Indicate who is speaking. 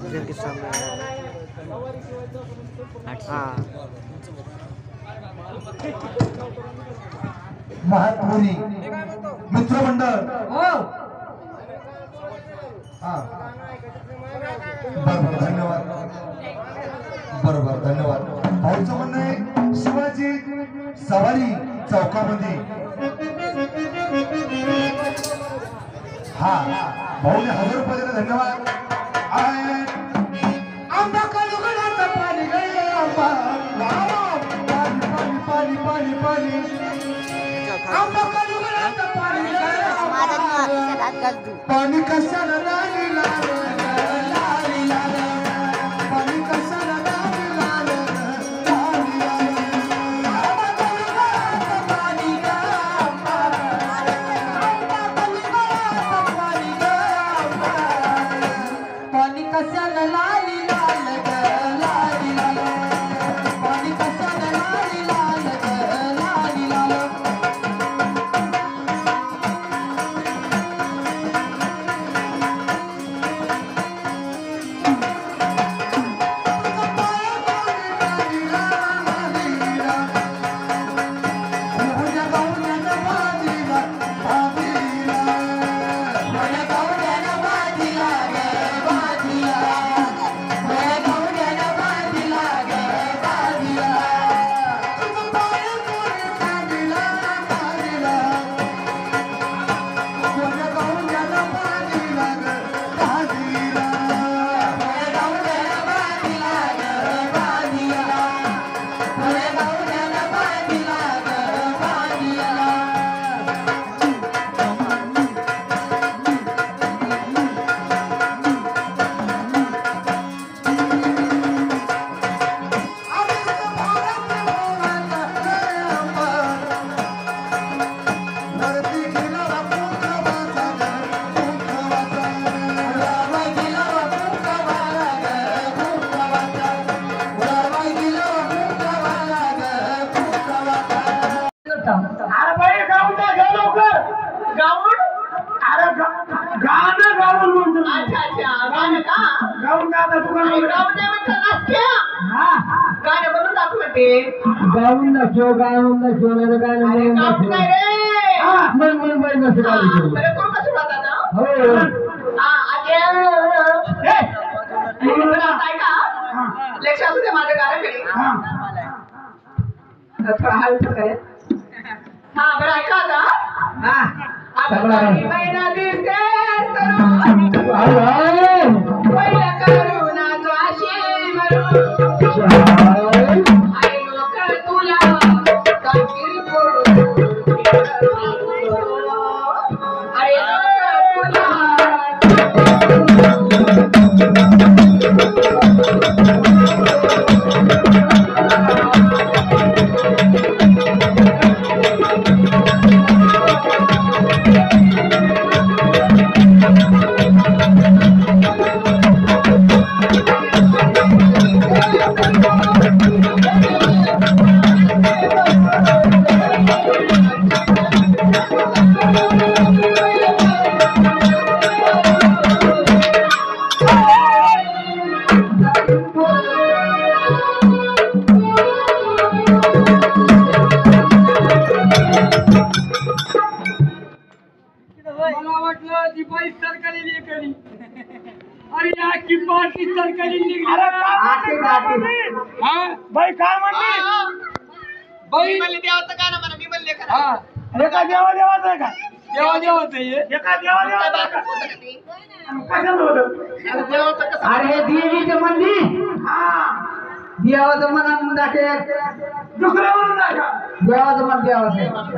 Speaker 1: के सामने हाँ
Speaker 2: महात्मुनी मित्रमंडळ हाँ बरोबर धन्यवाद बरोबर धन्यवाद भाऊचं म्हणणं आहे शिवाजी सवारी चौकामध्ये हा भाऊने 1000 रुपये दिले धन्यवाद आंबा काळुगडाचं पाणी गळे आंबा पाणी पाणी पाणी पाणी पाणी आंबा काळुगडाचं पाणी गळे आंबा पाणी कशाला लाली लाल लाली लाल पाणी कशाला लाली लाल लाली लाल आंबा काळुगडाचं पाणी गळे आंबा आंबा काळुगडाचं पाणी गळे आंबा पाणी कशाला लाली लाल लाली लाल पाणी कशाला लाली लाल लाली लाल
Speaker 3: अरे बाई गाऊन घ्या लवकर गाऊन अरे गाणं गाऊन म्हणतो अच्छा अच्छा गाणं का गाऊन गाता तू गाऊन गाऊन नाही म्हणतो नाचत्या हा गाणं म्हणून दाखव म्हणते गाऊन नाचो नाही गाणं म्हणून नाचो नाही रे हा मन बाई नसं गाणं बरं कोण कसं गातात हो हा आजे हे ऐका लक्ष असू दे माझ्या गाण्याकडे हा थोडा हलका करे हा बरं ऐका आता आता महिना दिसते पहिला करुणा तो अशी मरू आई लोक तुला काकीर पडू अरे
Speaker 4: मला वाटलं ती बाई सरकारी लेकरी अरे या की पार्टी सरकारी
Speaker 3: अरे
Speaker 4: हा
Speaker 3: बाई काय म्हणली
Speaker 4: बाई
Speaker 3: म्हणले देवाचं गाणं म्हणा मी म्हणले खरं
Speaker 4: हा
Speaker 3: एका देवाचं आहे का
Speaker 4: देवा देवाचं हे
Speaker 3: एका देवाचं आहे का कशाला होतं देवाचं कसं
Speaker 5: अरे देवीचं म्हणली
Speaker 3: हा
Speaker 5: देवाचं म्हणा दाखे
Speaker 3: दुसरं म्हणून नाही का
Speaker 5: देवाचं म्हण देवाचं